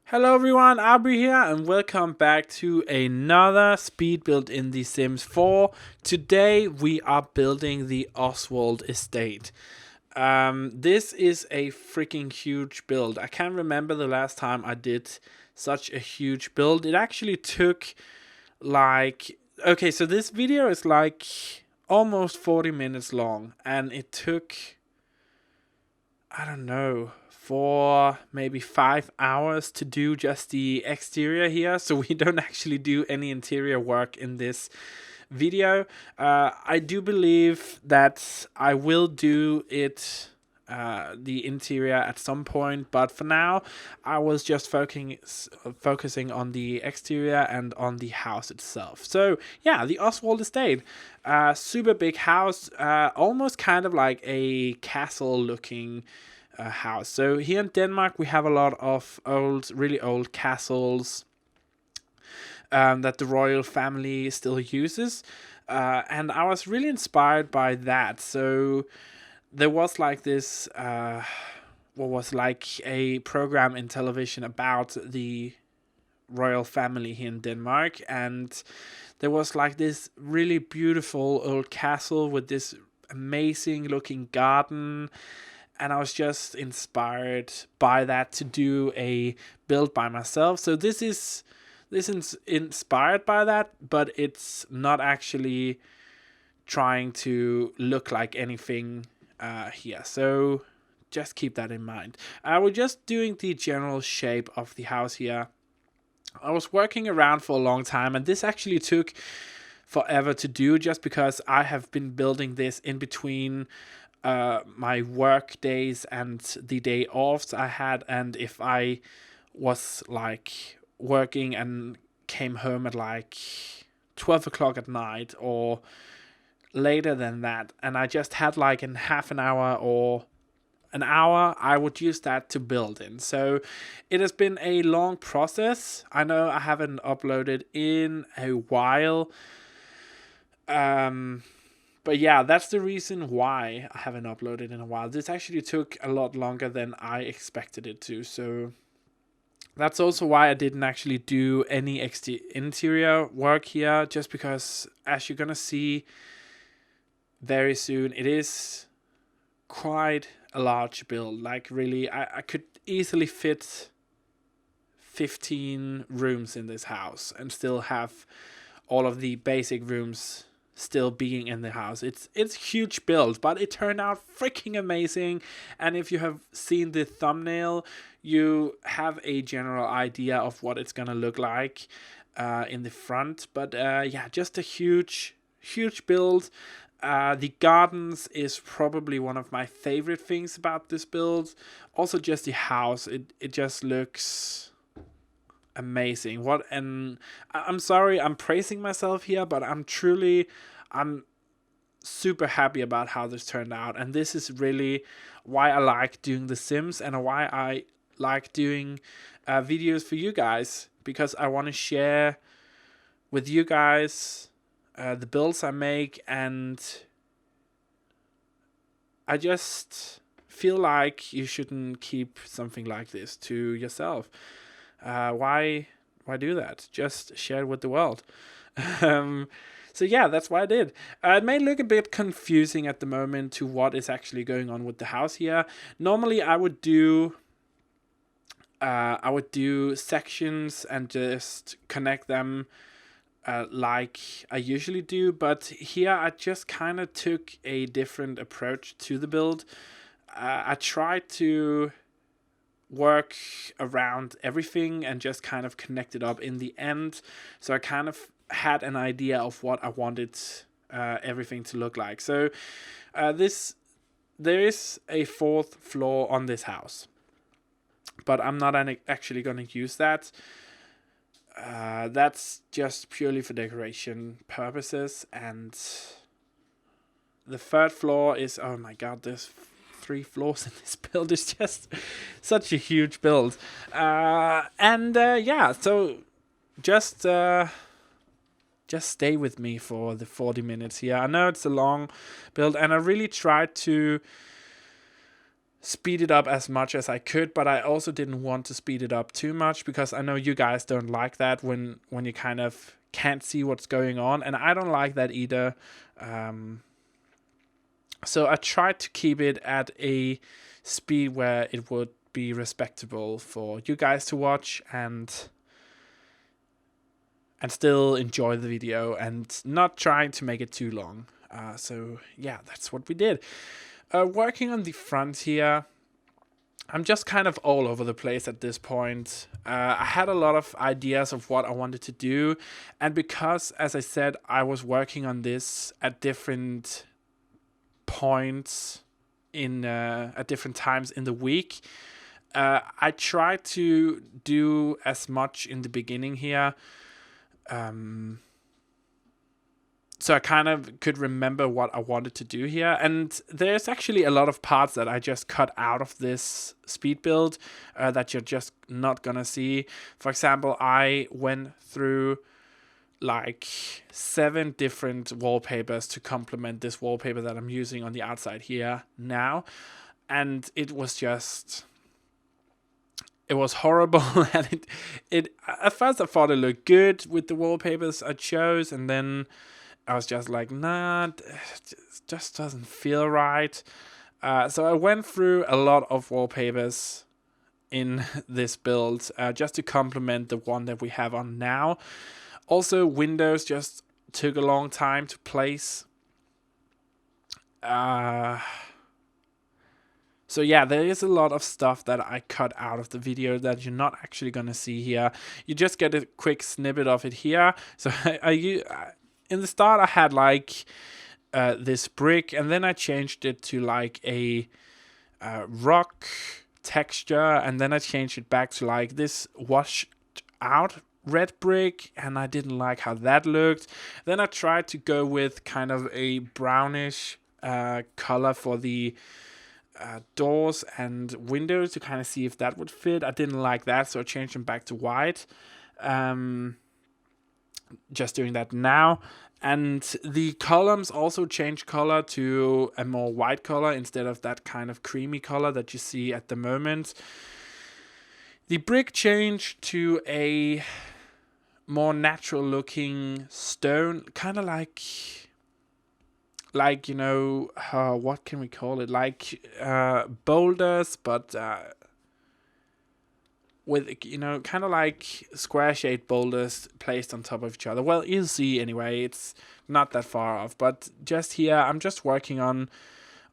Hello everyone, Auvbri here and welcome back to another speed build in The Sims 4. Today we are building the Oswald Estate. This is a freaking huge build. I can't remember the last time I did such a huge build. It actually took so this video is almost 40 minutes long and it took, I don't know, for maybe 5 hours to do just the exterior here, so we don't actually do any interior work in this video. I do believe that I will do the interior at some point, but for now I was just focusing on the exterior and on the house itself. So yeah, the Oswald Estate, super big house, almost kind of like a castle looking house. So here in Denmark we have a lot of really old castles that the royal family still uses, and I was really inspired by that. So there was like this what was like a program in television about the royal family here in Denmark, and there was like this really beautiful old castle with this amazing looking garden, and I was just inspired by that to do a build by myself. So this is inspired by that, but it's not actually trying to look like anything here. So just keep that in mind. We're just doing the general shape of the house here. I was working around for a long time, and this actually took forever to do just because I have been building this in between my work days and the day offs I had, and if I was like working and came home at like 12 o'clock at night or later than that, and I just had like in half an hour or an hour, I would use that to build in. So it has been a long process. I know I haven't uploaded in a while, but yeah, that's the reason why I haven't uploaded in a while. This actually took a lot longer than I expected it to. So that's also why I didn't actually do any interior work here, just because, as you're gonna see very soon, it is quite a large build. Like really, I could easily fit 15 rooms in this house and still have all of the basic rooms still being in the house. It's a huge build, but it turned out freaking amazing. And if you have seen the thumbnail, you have a general idea of what it's gonna look like in the front. But yeah, just a huge build. The gardens is probably one of my favorite things about this build. Also just the house, it just looks amazing. And I'm sorry I'm praising myself here, but I'm super happy about how this turned out, and this is really why I like doing The Sims and why I like doing videos for you guys, because I want to share with you guys the builds I make, and I just feel like you shouldn't keep something like this to yourself. Why do that? Just share it with the world. So yeah, that's what I did. It may look a bit confusing at the moment to what is actually going on with the house here. Normally I would do sections and just connect them like I usually do, but here I just kind of took a different approach to the build. I tried to work around everything and just kind of connect it up in the end, so I kind of had an idea of what I wanted everything to look like. So there is a 4th floor on this house, but I'm not actually going to use that. That's just purely for decoration purposes. And the 3rd floor is, oh my god, there's 3 floors in this build. It's just such a huge build. Yeah, so just stay with me for the 40 minutes here. I know it's a long build, and I really tried to speed it up as much as I could, but I also didn't want to speed it up too much because I know you guys don't like that when you kind of can't see what's going on, and I don't like that either. So I tried to keep it at a speed where it would be respectable for you guys to watch and still enjoy the video and not trying to make it too long. So yeah, that's what we did. Working on the front here, I'm just kind of all over the place at this point. I had a lot of ideas of what I wanted to do, and because, as I said, I was working on this at different points at different times in the week, I tried to do as much in the beginning here. So I kind of could remember what I wanted to do here. And there's actually a lot of parts that I just cut out of this speed build that you're just not gonna see. For example, I went through like 7 different wallpapers to complement this wallpaper that I'm using on the outside here now. And it was horrible. And it at first I thought it looked good with the wallpapers I chose, and then I was just like, nah, it just doesn't feel right. So I went through a lot of wallpapers in this build just to complement the one that we have on now. Also, windows just took a long time to place. So yeah, there is a lot of stuff that I cut out of the video that you're not actually going to see here. You just get a quick snippet of it here. So in the start, I had like this brick, and then I changed it to like a rock texture, and then I changed it back to like this washed out red brick, and I didn't like how that looked. Then I tried to go with kind of a brownish color for the doors and windows to kind of see if that would fit. I didn't like that, so I changed them back to white. Just doing that now. And the columns also changed color to a more white color instead of that kind of creamy color that you see at the moment. The brick changed to a more natural looking stone, kind of like you know, what can we call it? Like boulders, but with, you know, kind of like square shaped boulders placed on top of each other. Well, you'll see anyway, it's not that far off, but just here I'm just working on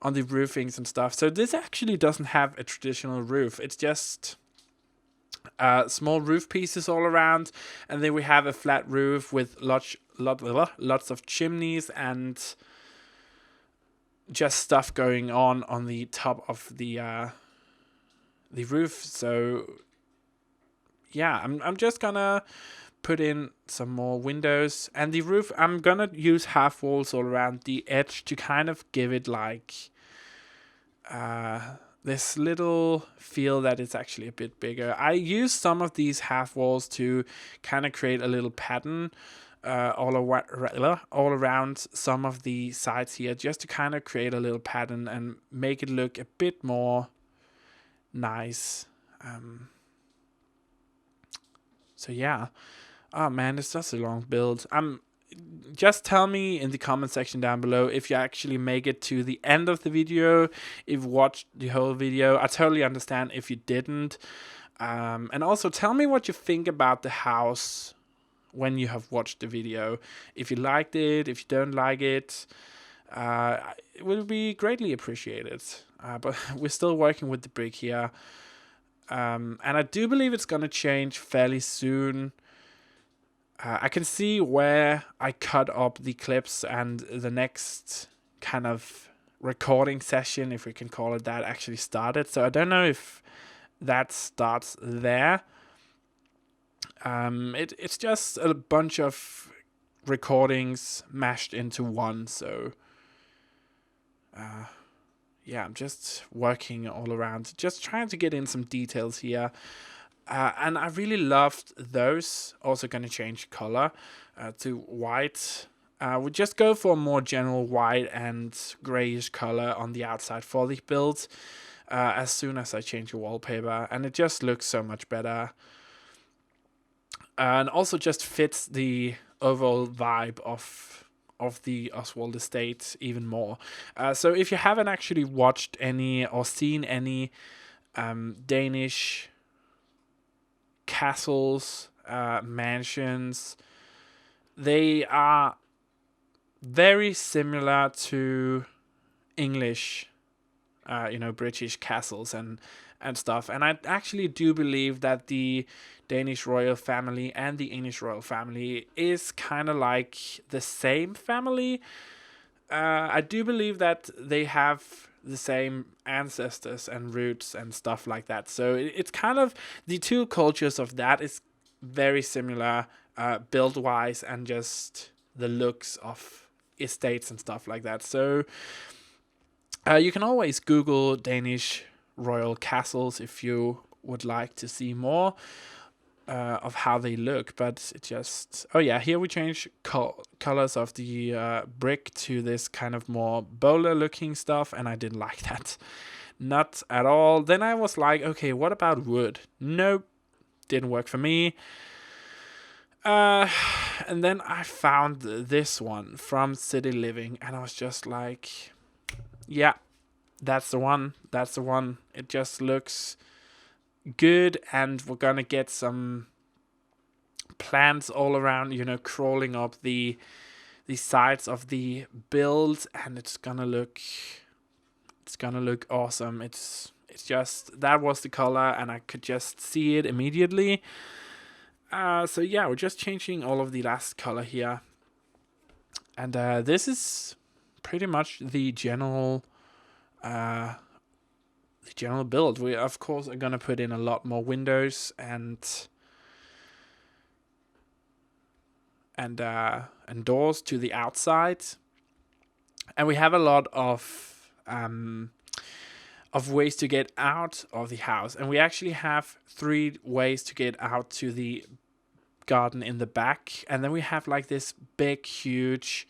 the roofings and stuff. So this actually doesn't have a traditional roof. It's just small roof pieces all around, and then we have a flat roof with lots of chimneys and just stuff going on the top of the roof. So yeah, I'm just gonna put in some more windows, and the roof I'm gonna use half walls all around the edge to kind of give it like this little feel that it's actually a bit bigger. I use some of these half walls to kind of create a little pattern all around some of the sides here, just to kind of create a little pattern and make it look a bit more nice. So yeah. Oh man, it's just a long build. Just tell me in the comment section down below if you actually make it to the end of the video, if you watched the whole video. I totally understand if you didn't. And also tell me what you think about the house when you have watched the video. If you liked it, if you don't like it, it will be greatly appreciated. But we're still working with the brick here. And I do believe it's going to change fairly soon. I can see where I cut up the clips, and the next kind of recording session, if we can call it that, actually started. So I don't know if that starts there. It's just a bunch of recordings mashed into one. So yeah, I'm just working all around, just trying to get in some details here. And I really loved those. Also going to change color to white. We just go for a more general white and grayish color on the outside for the build. as soon as I change the wallpaper, and it just looks so much better. And also just fits the overall vibe of the Oswald Estate even more. So if you haven't actually watched any or seen any Danish castles, mansions, they are very similar to English, British castles and stuff. And I actually do believe that the Danish royal family and the English royal family is kind of like the same family. I do believe that they have the same ancestors and roots and stuff like that. So it's kind of the two cultures of that is very similar, build wise and just the looks of estates and stuff like that. So you can always Google Danish royal castles if you would like to see more of how they look. But it just, here we change colors of the brick to this kind of more bowler looking stuff, and I didn't like that. Not at all. Then I was like, okay, what about wood? Nope, didn't work for me. And then I found this one from City Living, and I was just like, yeah, that's the one. That's the one. It just looks good, and we're gonna get some plants all around, crawling up the sides of the build, and it's gonna look awesome. It's just, that was the color, and I could just see it immediately. So yeah, we're just changing all of the last color here, and this is pretty much the general build. We of course are gonna put in a lot more windows and doors to the outside, and we have a lot of ways to get out of the house, and we actually have 3 ways to get out to the garden in the back, and then we have like this big huge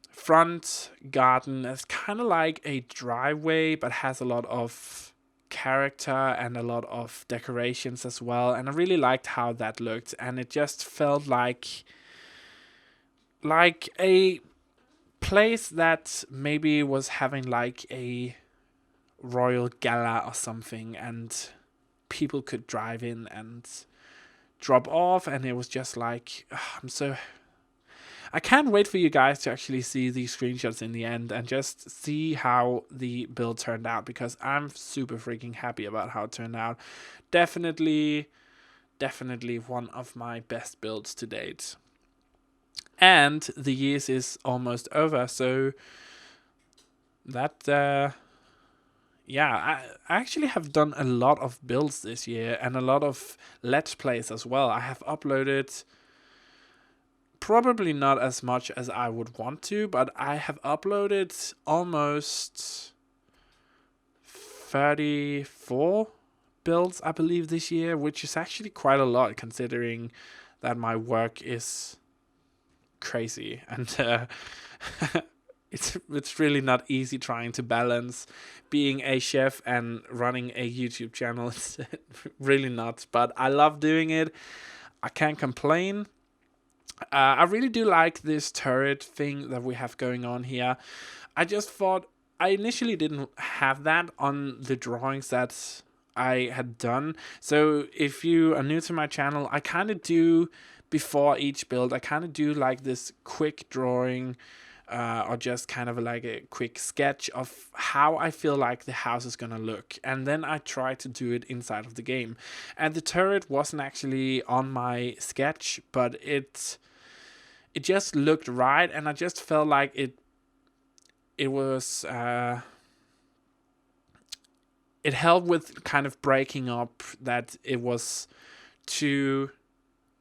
front garden. It's kind of like a driveway, but has a lot of character and a lot of decorations as well, and I really liked how that looked, and it just felt like a place that maybe was having like a royal gala or something, and people could drive in and drop off, and it was just like, I can't wait for you guys to actually see these screenshots in the end and just see how the build turned out, because I'm super freaking happy about how it turned out. Definitely one of my best builds to date. And the years is almost over, so that I actually have done a lot of builds this year and a lot of Let's Plays as well. I have uploaded probably not as much as I would want to, but I have uploaded almost 34 builds, I believe, this year, which is actually quite a lot considering that my work is crazy, and it's really not easy trying to balance being a chef and running a YouTube channel. It's really not, but I love doing it. I can't complain. I really do like this turret thing that we have going on here. I just thought, I initially didn't have that on the drawings that I had done. So if you are new to my channel, I kind of do, before each build, I kind of do like this quick drawing, or just kind of like a quick sketch of how I feel like the house is gonna look, and then I try to do it inside of the game. And the turret wasn't actually on my sketch, but it just looked right, and I just felt like it was it helped with kind of breaking up that it was too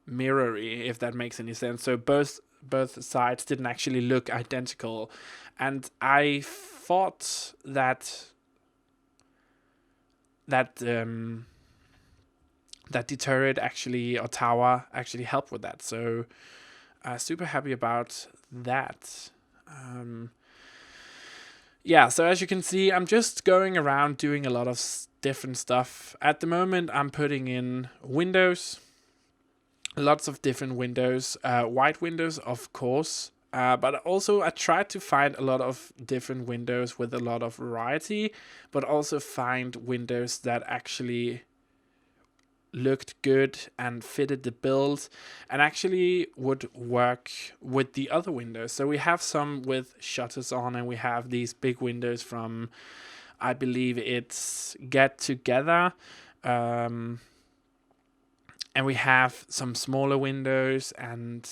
mirrory, if that makes any sense. So both sides didn't actually look identical, and I thought that the turret actually, or tower, actually helped with that. So super happy about that. yeah, so as you can see, I'm just going around doing a lot of different stuff. At the moment, I'm putting in windows, lots of different windows, white windows, of course. But also, I tried to find a lot of different windows with a lot of variety, but also find windows that actually looked good and fitted the build and actually would work with the other windows. So we have some with shutters on, and we have these big windows from, I believe it's Get Together. And we have some smaller windows, and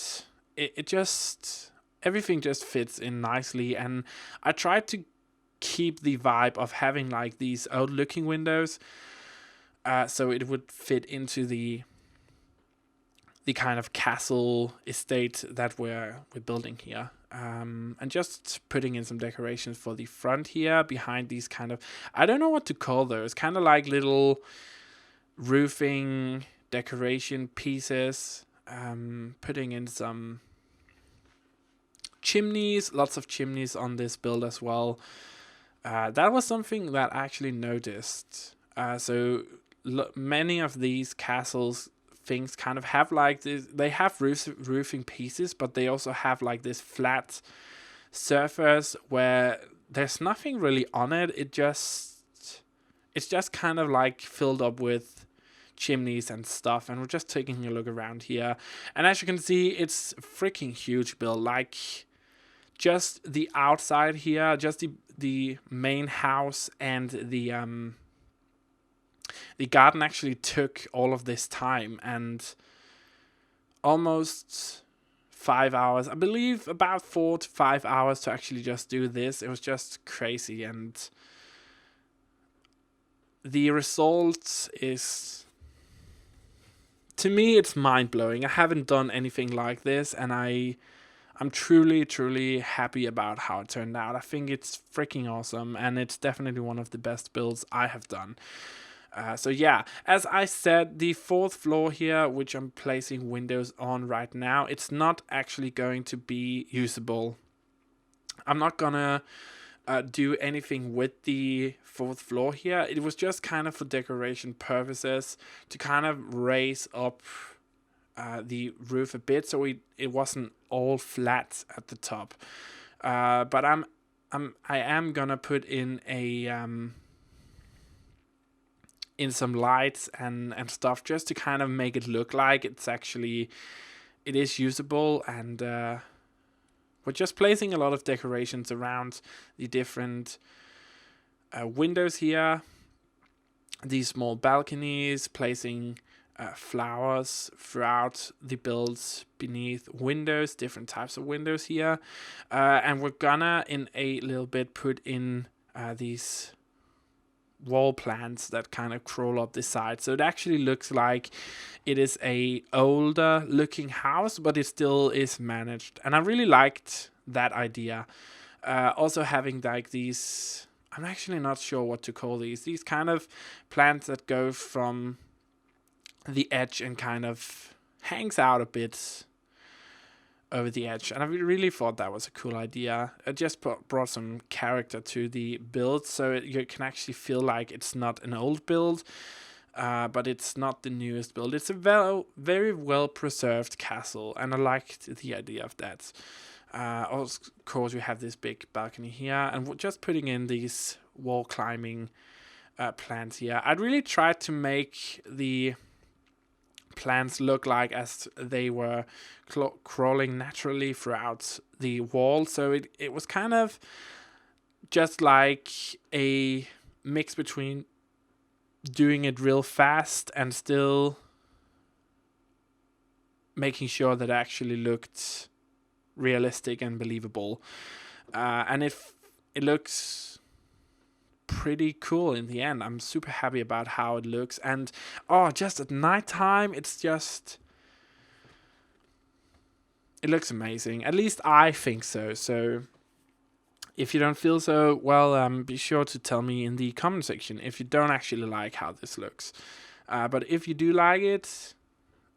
it just, everything just fits in nicely. And I tried to keep the vibe of having like these old looking windows, so it would fit into the kind of castle estate that we're building here. And just putting in some decorations for the front here behind these kind of, I don't know what to call those, kind of like little roofing decoration pieces. Putting in some chimneys, lots of chimneys on this build as well. That was something that I actually noticed. So many of these castles things kind of have like this, they have roofing pieces, but they also have like this flat surface where there's nothing really on it. It's just kind of like filled up with chimneys and stuff. And we're just taking a look around here, and as you can see, it's freaking huge build. Like just the outside here, just the main house and the garden actually took all of this time, and almost 5 hours, I believe, about 4 to 5 hours to actually just do this. It was just crazy, and the result is, to me, it's mind-blowing. I haven't done anything like this, and I'm truly happy about how it turned out. I think it's freaking awesome, and it's definitely one of the best builds I have done. So yeah, as I said, the 4th floor here, which I'm placing windows on right now, it's not actually going to be usable. I'm not gonna do anything with the 4th floor here. It was just kind of for decoration purposes, to kind of raise up the roof a bit, so it wasn't all flat at the top. But I am gonna put in in some lights and stuff, just to kind of make it look like it is usable. And we're just placing a lot of decorations around the different windows here, these small balconies, placing flowers throughout the builds beneath windows, different types of windows here. And we're gonna in a little bit put in these wall plants that kind of crawl up the side, so it actually looks like it is a older looking house, but it still is managed. And I really liked that idea. Also having like these, I'm actually not sure what to call these kind of plants that go from the edge and kind of hangs out a bit over the edge, and I really thought that was a cool idea. It just brought some character to the build, so you can actually feel like it's not an old build, but it's not the newest build. It's a very well preserved castle, and I liked the idea of that. Of course, we have this big balcony here, and we're just putting in these wall climbing plants here. I'd really tried to make the plants look like as they were crawling naturally throughout the wall, so it was kind of just like a mix between doing it real fast and still making sure that it actually looked realistic and believable. And it looks pretty cool in the end. I'm super happy about how it looks. And just at nighttime, it looks amazing. At least I think so. So if you don't feel so, well, be sure to tell me in the comment section if you don't actually like how this looks. But if you do like it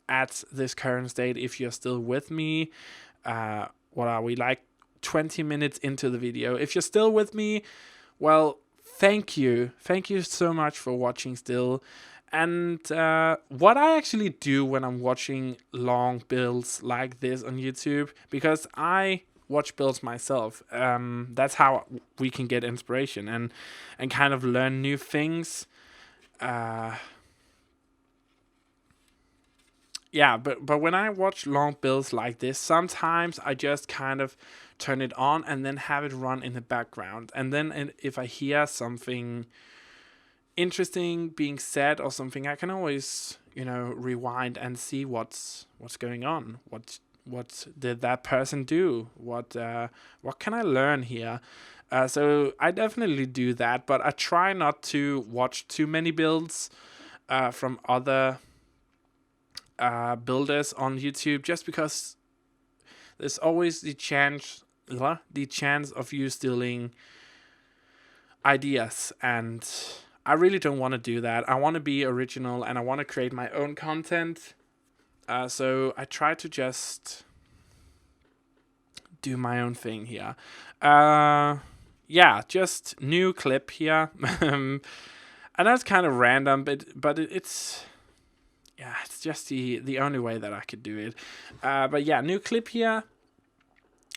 at this current state, if you're still with me, what are we like 20 minutes into the video. If you're still with me, well, thank you. Thank you so much for watching still. And what I actually do when I'm watching long builds like this on YouTube, because I watch builds myself, that's how we can get inspiration and kind of learn new things. Yeah, but when I watch long builds like this, sometimes I just kind of turn it on and then have it run in the background. And then if I hear something interesting being said or something, I can always, rewind and see what's going on. What did that person do? What can I learn here? So I definitely do that, but I try not to watch too many builds from other builders on YouTube, just because there's always the chance of you stealing ideas, and I really don't want to do that. I want to be original and I want to create my own content. So I try to just do my own thing here. Yeah, just new clip here. I know it's kind of random, but it's just the only way that I could do it. But yeah, new clip here.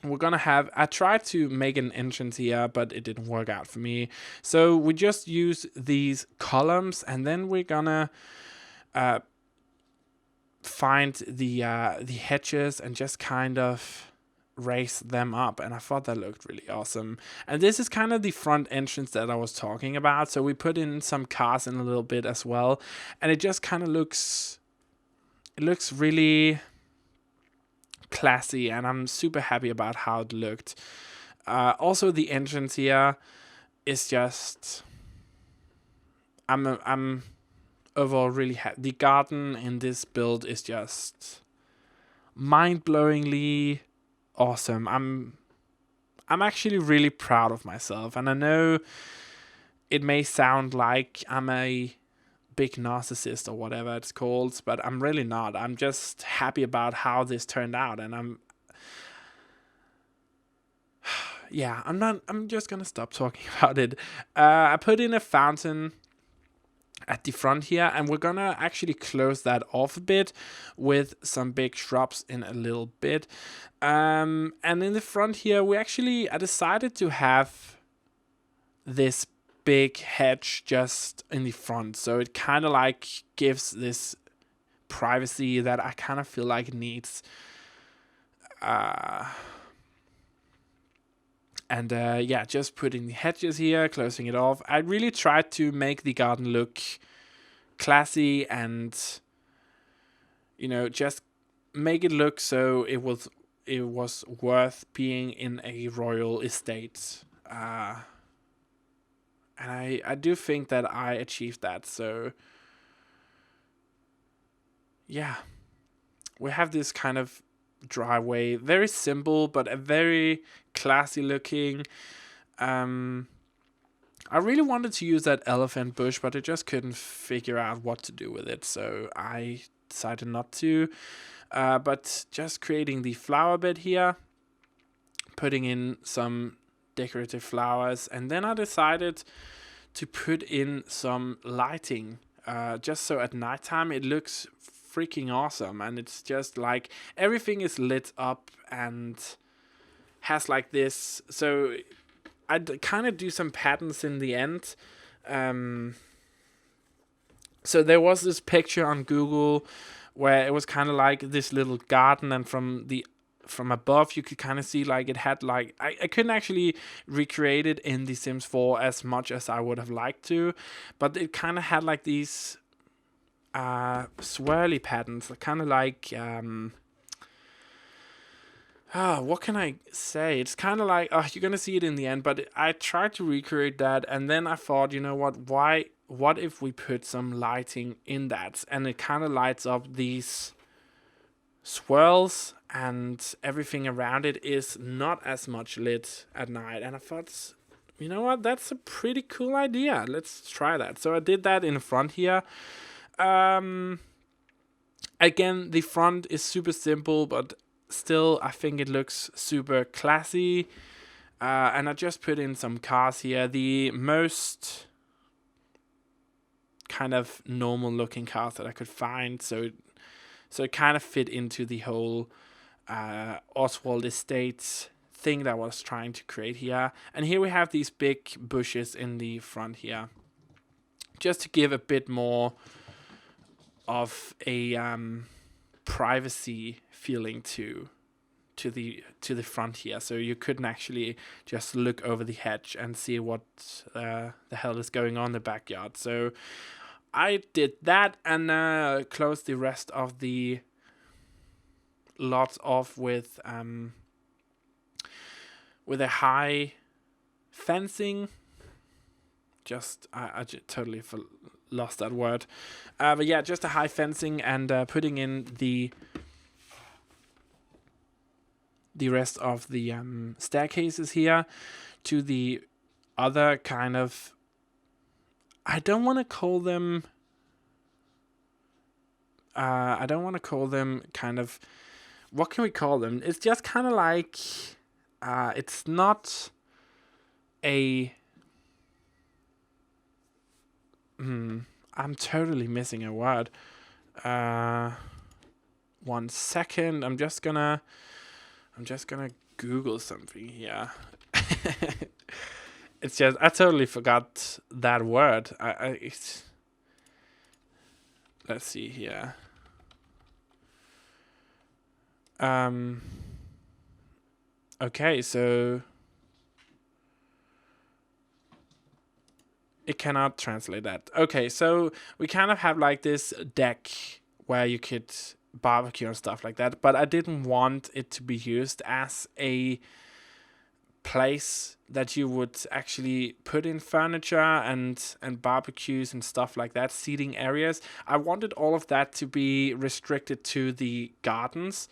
We're gonna have, I tried to make an entrance here, but it didn't work out for me. So we just use these columns, and then we're gonna find the hedges and just kind of raise them up. And I thought that looked really awesome. And this is kind of the front entrance that I was talking about. So we put in some cars in a little bit as well, and it just kind of looks really classy, and I'm super happy about how it looked. Also, the entrance here is just, I'm overall really happy. The garden in this build is just mind-blowingly awesome. I'm actually really proud of myself, and I know it may sound like I'm a big narcissist or whatever it's called, but I'm really not. I'm just happy about how this turned out, and I'm just gonna stop talking about it. I put in a fountain at the front here, and we're gonna actually close that off a bit with some big shrubs in a little bit. And in the front here, I decided to have this big hedge just in the front, so it kind of like gives this privacy that I kind of feel like it needs. Just putting the hedges here, closing it off. I really tried to make the garden look classy and just make it look so it was worth being in a royal estate. And I do think that I achieved that. So yeah, we have this kind of driveway, very simple but a very classy looking. I really wanted to use that elephant bush, but I just couldn't figure out what to do with it, so I decided not to. But just creating the flower bed here, putting in some decorative flowers, and then I decided to put in some lighting, just so at nighttime it looks freaking awesome, and it's just like everything is lit up and has like this. So I kind of do some patterns in the end. So there was this picture on Google where it was kind of like this little garden, and from above you could kind of see like it had like, I couldn't actually recreate it in The Sims 4 as much as I would have liked to, but it kind of had like these swirly patterns, kind of like what can I say? It's kind of like, you're gonna see it in the end, but I tried to recreate that, and then I thought, you know what if we put some lighting in that, and it kind of lights up these swirls, and everything around it is not as much lit at night. And I thought, you know what, that's a pretty cool idea. Let's try that. So I did that in front here. Again, the front is super simple, but still, I think it looks super classy. And I just put in some cars here. The most kind of normal looking cars that I could find. So it kind of fit into the whole Oswald Estate thing that I was trying to create here. And here we have these big bushes in the front here, just to give a bit more of a privacy feeling to the front here, so you couldn't actually just look over the hedge and see what the hell is going on in the backyard. So I did that and closed the rest of the lot off with a high fencing. I totally lost that word. But yeah, just a high fencing and putting in the rest of the staircases here to the other kind of, I don't want to call them kind of, what can we call them? It's just kind of like, it's not a, I'm totally missing a word. 1 second, I'm just gonna Google something here. It's just, I totally forgot that word. Let's see here. Okay, so it cannot translate that. Okay, so we kind of have like this deck where you could barbecue and stuff like that, but I didn't want it to be used as a place that you would actually put in furniture and barbecues and stuff like that, seating areas. I wanted all of that to be restricted to the gardens.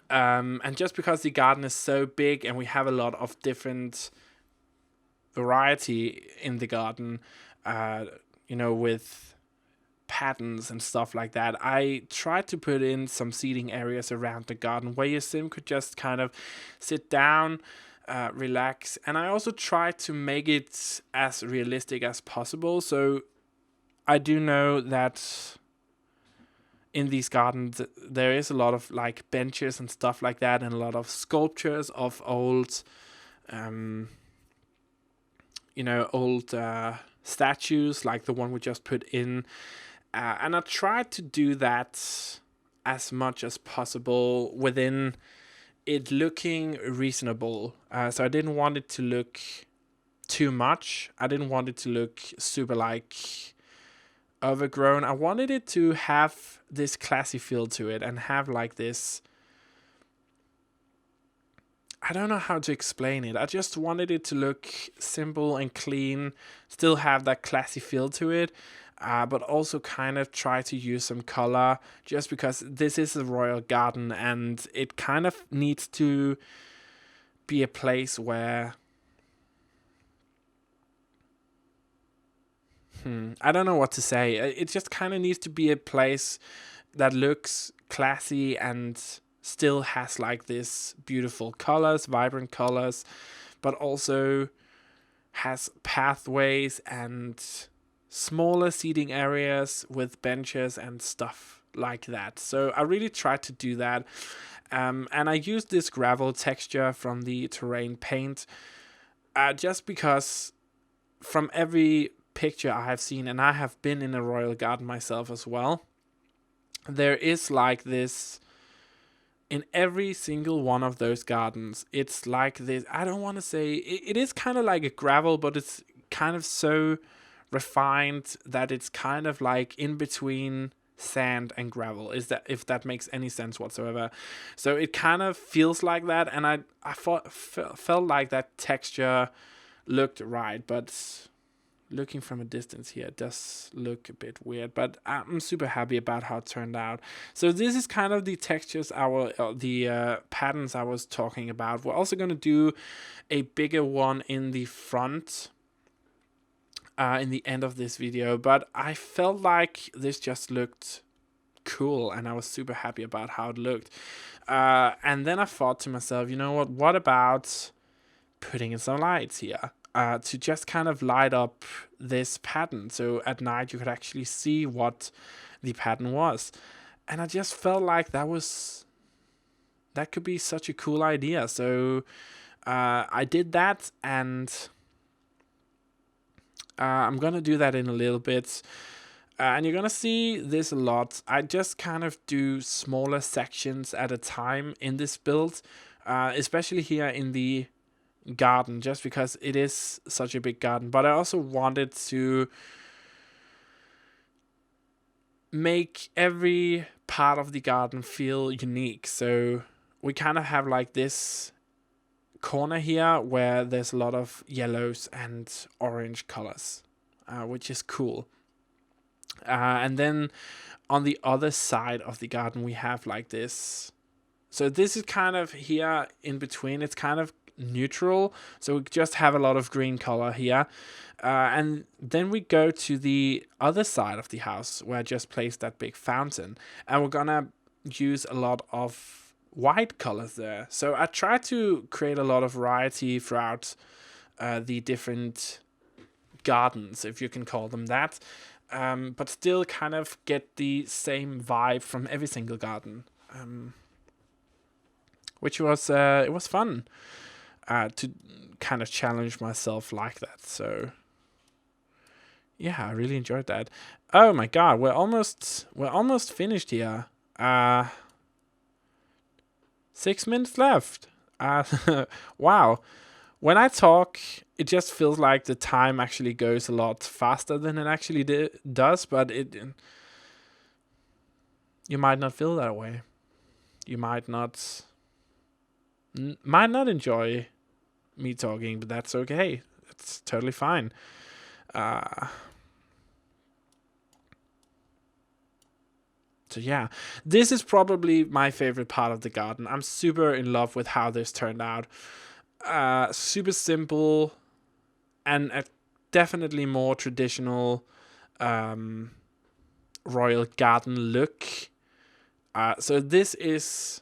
And just because the garden is so big and we have a lot of different variety in the garden, with patterns and stuff like that, I tried to put in some seating areas around the garden where your sim could just kind of sit down, relax. And I also tried to make it as realistic as possible. So I do know that in these gardens there is a lot of like benches and stuff like that, and a lot of sculptures of old statues like the one we just put in. And I tried to do that as much as possible within it looking reasonable. So I didn't want it to look too much. I didn't want it to look super like overgrown. I wanted it to have this classy feel to it and have like this, I don't know how to explain it. I just wanted it to look simple and clean, still have that classy feel to it, but also kind of try to use some color, just because this is a royal garden and it kind of needs to be a place where I don't know what to say. It just kind of needs to be a place that looks classy and still has like this beautiful colors, vibrant colors, but also has pathways and smaller seating areas with benches and stuff like that. So I really tried to do that. And I used this gravel texture from the terrain paint, just because from every picture I have seen, and I have been in a royal garden myself as well, there is like this in every single one of those gardens. It's like this, I don't want to say, it is kind of like a gravel, but it's kind of so refined that it's kind of like in between sand and gravel, if that makes any sense whatsoever. So it kind of feels like that, and I felt like that texture looked right, but looking from a distance here, it does look a bit weird, but I'm super happy about how it turned out. So this is kind of the textures, the patterns I was talking about. We're also going to do a bigger one in the front in the end of this video, but I felt like this just looked cool, and I was super happy about how it looked. And then I thought to myself, you know what about putting in some lights here to just kind of light up this pattern, so at night you could actually see what the pattern was. And I just felt like that could be such a cool idea. So I did that, and I'm gonna do that in a little bit. And you're gonna see this a lot. I just kind of do smaller sections at a time in this build, especially here in the garden, just because it is such a big garden. But I also wanted to make every part of the garden feel unique. So we kind of have like this corner here where there's a lot of yellows and orange colors, which is cool. And then on the other side of the garden, we have like this. So this is kind of here in between. It's kind of neutral. So we just have a lot of green color here. And then we go to the other side of the house where I just placed that big fountain. And we're gonna use a lot of white colors there. So I try to create a lot of variety throughout the different gardens, if you can call them that. But still kind of get the same vibe from every single garden, which was it was fun to kind of challenge myself like that. So yeah, I really enjoyed that. Oh my god, we're almost finished here. 6 minutes left. Wow. When I talk, it just feels like the time actually goes a lot faster than it actually does, but you might not feel that way. You might not enjoy me talking, but that's okay. It's totally fine. So yeah, this is probably my favorite part of the garden. I'm super in love with how this turned out. Super simple, and a definitely more traditional royal garden look. So this is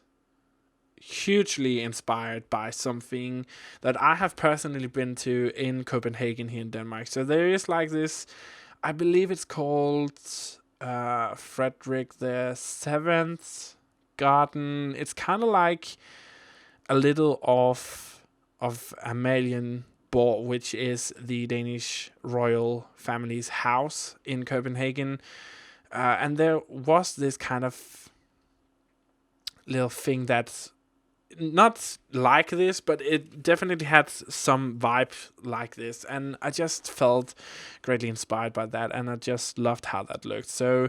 hugely inspired by something that I have personally been to in Copenhagen here in Denmark. So there is like this, I believe it's called Frederick the Seventh garden. It's kind of like a little of Amalienborg, which is the Danish royal family's house in Copenhagen. And there was this kind of little thing that's not like this, but it definitely had some vibe like this. And I just felt greatly inspired by that, and I just loved how that looked. So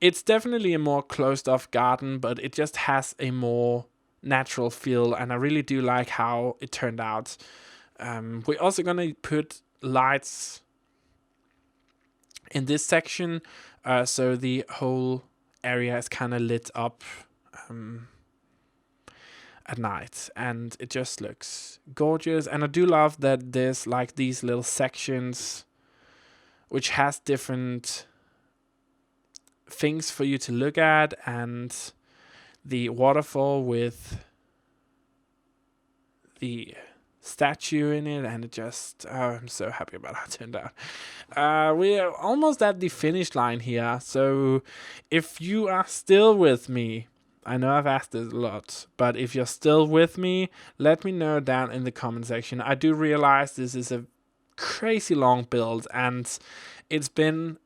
it's definitely a more closed off garden, but it just has a more natural feel, and I really do like how it turned out. We're also gonna put lights in this section, so the whole area is kind of lit up at night, and it just looks gorgeous. And I do love that there's like these little sections which has different things for you to look at, and the waterfall with the statue in it, and it just I'm so happy about how it turned out. We are almost at the finish line here, so if you are still with me, I know I've asked this a lot, but if you're still with me, let me know down in the comment section. I do realize this is a crazy long build, and it's been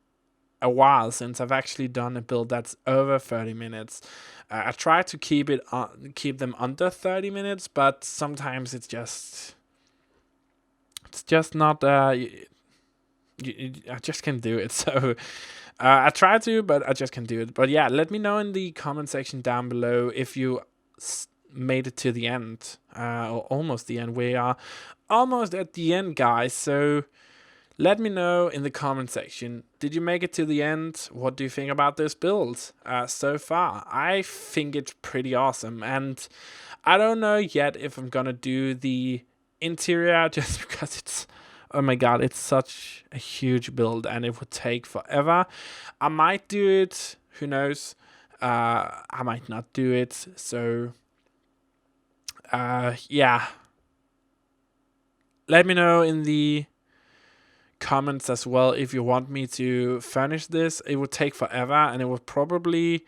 a while since I've actually done a build that's over 30 minutes. I try to keep them under 30 minutes, but sometimes it's just not. I just can't do it. So I try to, but I just can't do it. But yeah, let me know in the comment section down below if you made it to the end, or almost the end. We are almost at the end, guys. So let me know in the comment section, did you make it to the end? What do you think about this build so far? I think it's pretty awesome, and I don't know yet if I'm gonna do the interior, just because it's, oh my god, it's such a huge build and it would take forever. I might do it, who knows, I might not do it. So yeah, let me know in the comments as well if you want me to furnish this. It would take forever, and it would probably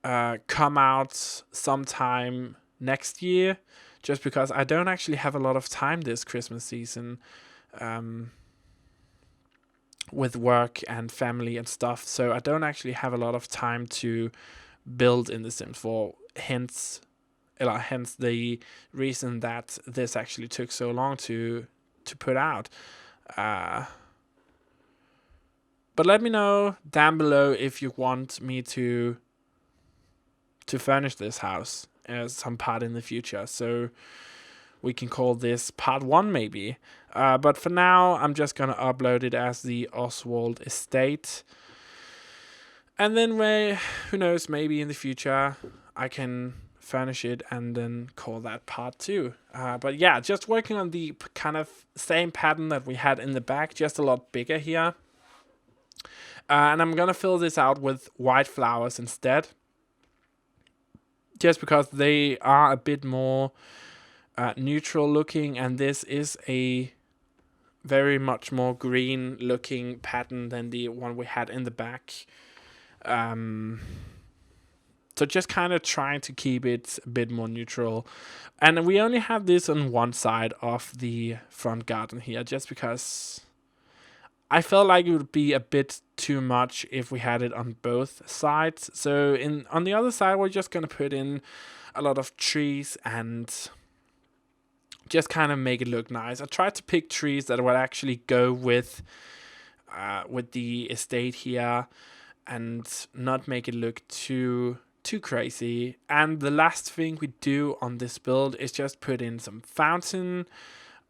come out sometime next year, just because I don't actually have a lot of time this Christmas season with work and family and stuff. So I don't actually have a lot of time to build in The Sims 4. Hence the reason that this actually took so long to put out. But let me know down below if you want me to furnish this house as some part in the future. So we can call this part 1 maybe. But for now, I'm just going to upload it as the Oswald Estate. And then who knows, maybe in the future I can furnish it and then call that part 2. But yeah, just working on the kind of same pattern that we had in the back, just a lot bigger here. And I'm going to fill this out with white flowers instead, just because they are a bit more neutral looking, and this is a very much more green looking pattern than the one we had in the back. So just kind of trying to keep it a bit more neutral. And we only have this on one side of the front garden here, just because I felt like it would be a bit too much if we had it on both sides. So on the other side, we're just going to put in a lot of trees and just kind of make it look nice. I tried to pick trees that would actually go with the estate here and not make it look too crazy. And the last thing we do on this build is just put in some fountain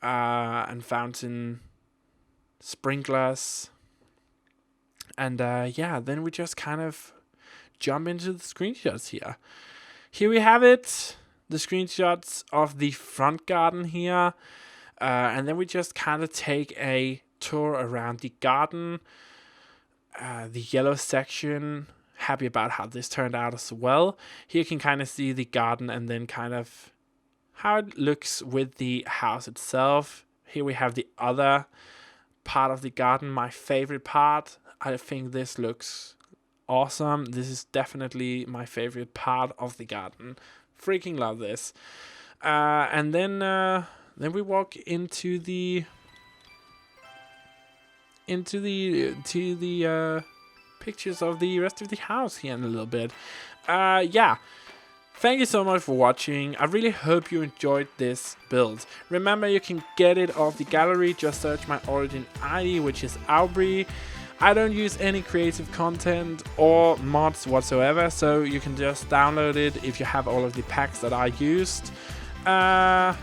and fountain sprinklers, and yeah, then we just kind of jump into the screenshots here. Here we have it, the screenshots of the front garden here, and then we just kind of take a tour around the garden, the yellow section. Happy about how this turned out as well. Here you can kind of see the garden and then kind of how it looks with the house itself. Here we have the other part of the garden, my favorite part. I think this looks awesome. This is definitely my favorite part of the garden. Freaking love this. And then we walk into the pictures of the rest of the house here in a little bit. Yeah. Thank you so much for watching. I really hope you enjoyed this build. Remember, you can get it off the gallery. Just search my origin ID, which is Auvbri. I don't use any creative content or mods whatsoever, so you can just download it if you have all of the packs that I used. Yeah,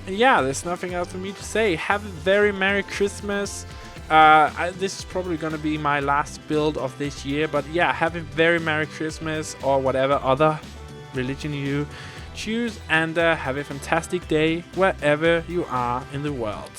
there's nothing else for me to say. Have a very Merry Christmas. This is probably going to be my last build of this year, but yeah, have a very Merry Christmas or whatever other religion you choose, and have a fantastic day wherever you are in the world.